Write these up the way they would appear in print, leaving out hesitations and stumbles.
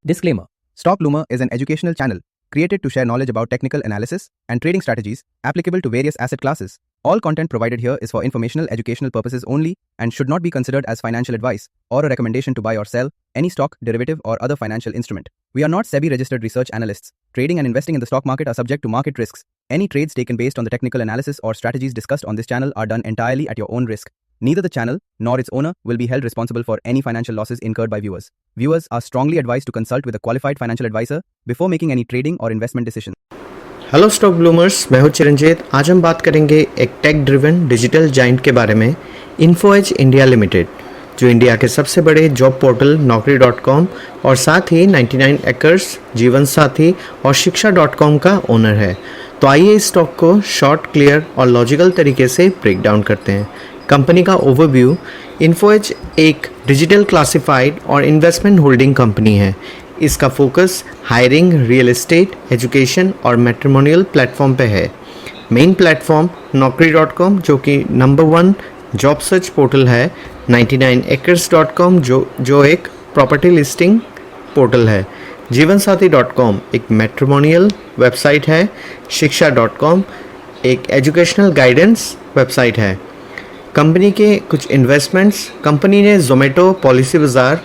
Disclaimer. Stock Loomer is an educational channel created to share knowledge about technical analysis and trading strategies applicable to various asset classes. All content provided here is for informational educational purposes only and should not be considered as financial advice or a recommendation to buy or sell any stock, derivative or other financial instrument. We are not SEBI registered research analysts. Trading and investing in the stock market are subject to market risks. Any trades taken based on the technical analysis or strategies discussed on this channel are done entirely at your own risk. Neither the channel nor its owner will be held responsible for any financial losses incurred by viewers. Viewers are strongly advised to consult with a qualified financial advisor before making any trading or investment decision. Hello stock bloomers, मैं हूं चिरंजीत। आज हम बात करेंगे एक take driven digital giant के बारे में, इन्फोएज इंडिया लिमिटेड, जो इंडिया के सबसे बड़े जॉब पोर्टल Naukri.com और साथ ही 99 एकर्स, जीवन साथी और शिक्षा.com का ओनर है। तो आइए इस स्टॉक को शॉर्ट, क्लियर और लॉजिकल तरीके से ब्रेक डाउन करते हैं। कंपनी का ओवरव्यू। इन्फोएज एक डिजिटल क्लासिफाइड और इन्वेस्टमेंट होल्डिंग कंपनी है। इसका focus hiring, real estate, education और मैट्रिमोनियल प्लेटफॉर्म पे है। मेन प्लेटफॉर्म Naukri.com जो कि नंबर 1 जॉब सर्च पोर्टल है, 99acres.com जो एक प्रॉपर्टी लिस्टिंग पोर्टल है, जीवनसाथी.com एक मैट्रिमोनियल वेबसाइट है, शिक्षा.com एक एजुकेशनल गाइडेंस वेबसाइट है। कंपनी के कुछ इन्वेस्टमेंट्स। कंपनी ने जोमेटो, पॉलिसी बाजार,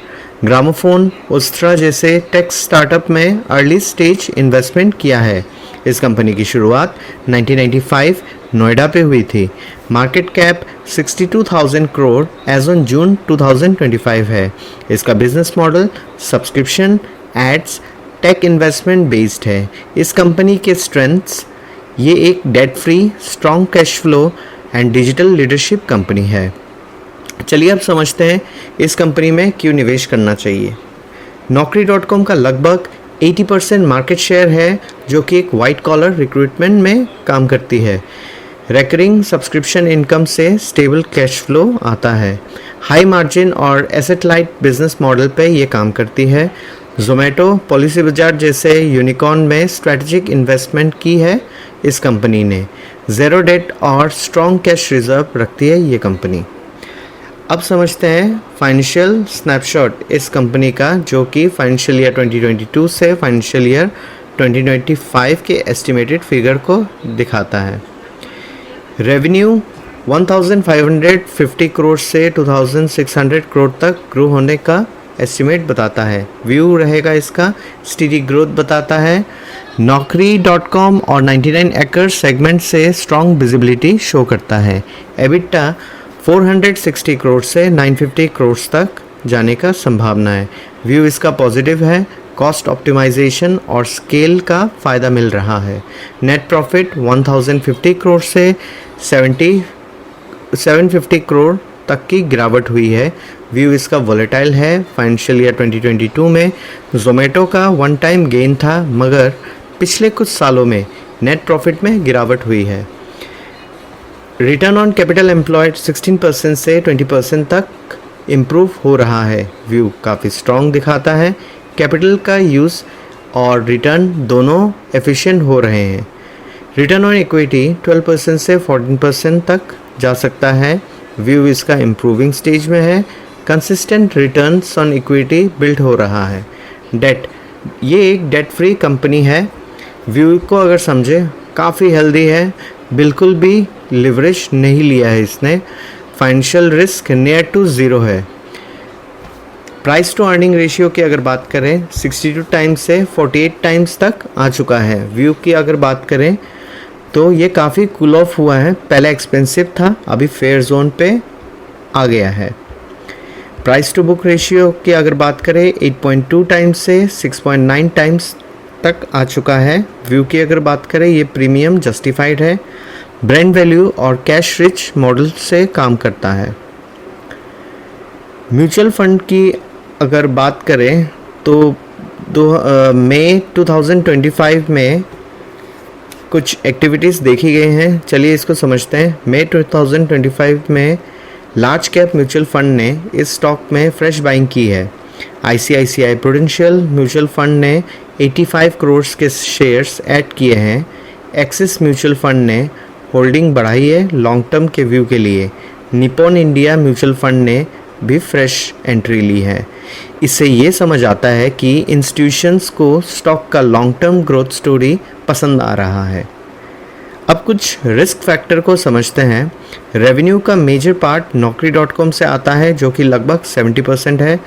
ग्रामोफोन, उस्त्रा जैसे टेक स्टार्टअप में अर्ली स्टेज इन्वेस्टमेंट किया है। इस कंपनी की शुरुआत 1995 नोएडा पे हुई थी। Market cap 62,000 crore as on June 2025 है। इसका business model subscription, ads, tech investment based है। इस कंपनी के स्ट्रेंथ्स, ये एक debt free, strong cash flow and digital leadership company है। चलिए अब समझते हैं इस कंपनी में क्यों निवेश करना चाहिए। Naukri.com का लगभग 80% मार्केट शेयर है, जो कि एक वाइट कॉलर रिक्रूटमेंट में काम करती है। रेकरिंग सब्सक्रिप्शन इनकम से स्टेबल कैश फ्लो आता है। हाई मार्जिन और एसेट लाइट बिजनेस मॉडल पे ये काम करती है। जोमेटो, पॉलिसी बाजार जैसे यूनिकॉर्न में स्ट्रेटेजिक इन्वेस्टमेंट की है इस कंपनी ने। ज़ेरो डेट और स्ट्रॉन्ग कैश रिजर्व रखती है ये कंपनी। अब समझते हैं फाइनेंशियल स्नैपशॉट इस कंपनी का, जो कि फाइनेंशियल ईयर 2022 से फाइनेंशियल ईयर 2025 के एस्टिमेटेड फिगर को दिखाता है। रेवेन्यू 1550 करोड़ से 2600 करोड़ तक ग्रो होने का एस्टिमेट बताता है। व्यू रहेगा इसका, स्टीडी ग्रोथ बताता है। Naukri.com और 99 एकर्स सेगमेंट से स्ट्रॉन्ग विजिबिलिटी शो करता है। एबिटा 460 करोड़ से 950 करोड़ तक जाने का संभावना है। व्यू इसका पॉजिटिव है। कॉस्ट ऑप्टिमाइजेशन और स्केल का फ़ायदा मिल रहा है। नेट प्रॉफिट 1050 करोड़ से 750 करोड़ तक की गिरावट हुई है। व्यू इसका वॉलेटाइल है। फाइनेंशियल ईयर 2022 में जोमेटो का वन टाइम गेन था, मगर पिछले कुछ सालों में नेट प्रॉफिट में गिरावट हुई है। रिटर्न ऑन कैपिटल एम्प्लॉयड 16% से 20% तक इम्प्रूव हो रहा है। व्यू काफ़ी स्ट्रॉन्ग दिखाता है। कैपिटल का यूज़ और रिटर्न दोनों एफिशिएंट हो रहे हैं। रिटर्न ऑन इक्विटी 12% से 14% तक जा सकता है। व्यू इसका इम्प्रूविंग स्टेज में है। Consistent returns on equity build हो रहा है। डेट, ये एक डेट फ्री कंपनी है। व्यू को अगर समझे, काफ़ी हेल्दी है, बिल्कुल भी लिवरेज नहीं लिया है इसने। Financial risk near to zero है। प्राइस टू अर्निंग रेशियो की अगर बात करें, 62 टाइम्स से 48 टाइम्स तक आ चुका है। व्यू की अगर बात करें तो ये काफ़ी कूल ऑफ हुआ है। पहले एक्सपेंसिव था, अभी फेयर जोन पे आ गया है। प्राइस टू बुक रेशियो की अगर बात करें, 8.2 टाइम्स से 6.9 टाइम्स तक आ चुका है। व्यू की अगर बात करें, ये प्रीमियम जस्टिफाइड है। ब्रांड वैल्यू और कैश रिच मॉडल से काम करता है। म्यूचुअल फंड की अगर बात करें तो मई 2025 में कुछ एक्टिविटीज़ देखी गई हैं। चलिए इसको समझते हैं। मई 2025 में लार्ज कैप म्यूचुअल फंड ने इस स्टॉक में फ्रेश बाइंग की है। ICICI प्रूडेंशियल म्यूचुअल फंड ने 85 करोड़ के शेयर्स ऐड किए हैं। एक्सिस म्यूचुअल फंड ने होल्डिंग बढ़ाई है लॉन्ग टर्म के व्यू के लिए। निपॉन इंडिया म्यूचुअल फंड ने भी फ्रेश एंट्री ली है। इससे ये समझ आता है कि इंस्टीट्यूशंस को स्टॉक का लॉन्ग टर्म ग्रोथ स्टोरी पसंद आ रहा है। अब कुछ रिस्क फैक्टर को समझते हैं। रेवेन्यू का मेजर पार्ट Naukri.com से आता है जो कि लगभग 70% है।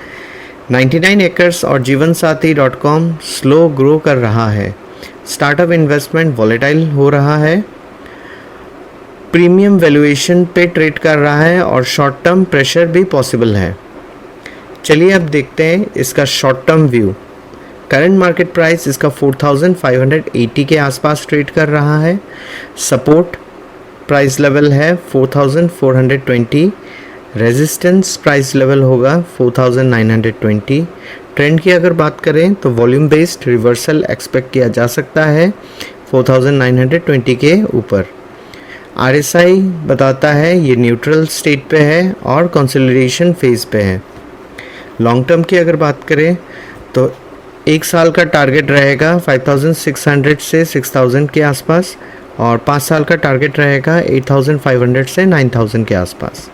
99 एकर्स और जीवनसाथी.com स्लो ग्रो कर रहा है। स्टार्टअप इन्वेस्टमेंट वॉलेटाइल हो रहा है, प्रीमियम वैल्यूएशन पे ट्रेड कर रहा है और शॉर्ट टर्म प्रेशर भी पॉसिबल है। चलिए अब देखते हैं इसका short term view. Current market price इसका 4580 के आसपास ट्रेड कर रहा है। सपोर्ट प्राइस लेवल है 4420, रेजिस्टेंस प्राइस लेवल होगा 4920। ट्रेंड की अगर बात करें तो वॉल्यूम बेस्ड रिवर्सल एक्सपेक्ट किया जा सकता है 4920 के ऊपर। RSI बताता है ये न्यूट्रल स्टेट पे है और कंसोलिडेशन फेज पे है। लॉन्ग टर्म की अगर बात करें तो एक साल का टारगेट रहेगा 5600 से 6000 के आसपास और 5 साल का टारगेट रहेगा 8500 से 9000 के आसपास।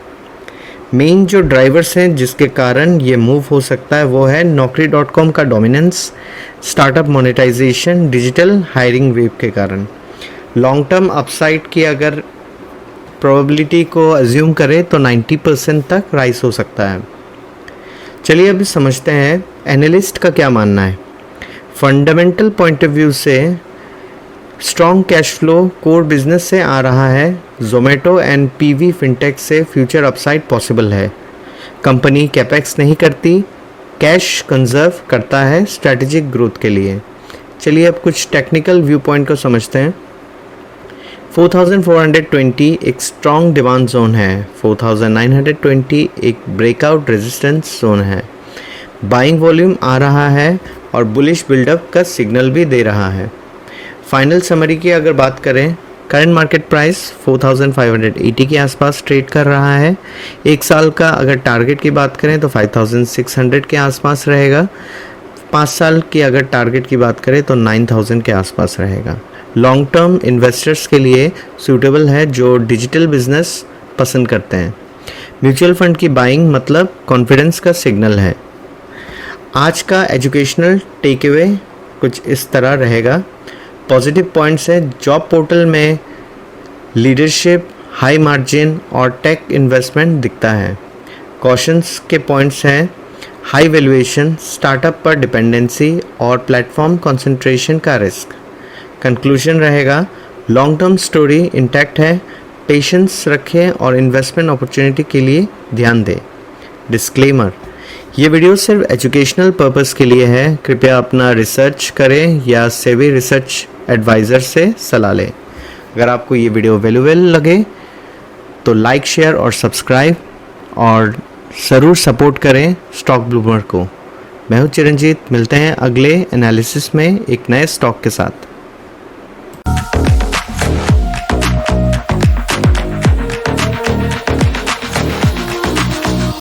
मेन जो ड्राइवर्स हैं जिसके कारण ये मूव हो सकता है वो है Naukri.com का dominance, startup monetisation, digital hiring wave के कारण। लॉन्ग टर्म अपसाइड की अगर प्रोबेबिलिटी को अज्यूम करें तो 90% तक राइज हो सकता है। चलिए अभी समझते हैं एनालिस्ट का क्या मानना है। फंडामेंटल पॉइंट ऑफ व्यू से strong cash flow core business से आ रहा है। जोमेटो एंड PV फिनटेक से फ्यूचर अपसाइड पॉसिबल है। कंपनी कैपेक्स नहीं करती, कैश कंजर्व करता है स्ट्रैटेजिक ग्रोथ के लिए। चलिए अब कुछ टेक्निकल व्यू पॉइंट को समझते हैं। 4420 एक स्ट्रॉन्ग डिमांड जोन है। 4920 एक ब्रेकआउट रेजिस्टेंस जोन है। बाइंग वॉल्यूम आ रहा है और बुलिश बिल्डअप का सिग्नल भी दे रहा है। फाइनल समरी की अगर बात करें, करंट मार्केट प्राइस 4580 के आसपास ट्रेड कर रहा है। एक साल का अगर टारगेट की बात करें तो 5600 के आसपास रहेगा। 5 साल की अगर टारगेट की बात करें तो 9000 के आसपास रहेगा। लॉन्ग टर्म इन्वेस्टर्स के लिए सूटेबल है जो डिजिटल बिजनेस पसंद करते हैं। म्यूचुअल फंड की बाइंग मतलब कॉन्फिडेंस का सिग्नल है। आज का एजुकेशनल टेक अवे कुछ इस तरह रहेगा। पॉजिटिव पॉइंट्स है, जॉब पोर्टल में लीडरशिप, हाई मार्जिन और टेक इन्वेस्टमेंट दिखता है। कॉशंस के पॉइंट्स हैं, हाई वैल्यूएशन, स्टार्टअप पर डिपेंडेंसी और प्लेटफॉर्म कंसंट्रेशन का रिस्क। कंक्लूजन रहेगा, लॉन्ग टर्म स्टोरी इंटैक्ट है, पेशेंस रखें और इन्वेस्टमेंट अपॉर्चुनिटी के लिए ध्यान दें। डिस्क्लेमर, ये वीडियो सिर्फ एजुकेशनल पर्पस के लिए है। कृपया अपना रिसर्च करें या सेबी रिसर्च एडवाइज़र से सलाह लें। अगर आपको ये वीडियो वैल्यूएबल लगे तो लाइक, शेयर और सब्सक्राइब और ज़रूर सपोर्ट करें स्टॉक ब्लूमर को। मैं हूँ चिरंजीत, मिलते हैं अगले एनालिसिस में एक नए स्टॉक के साथ।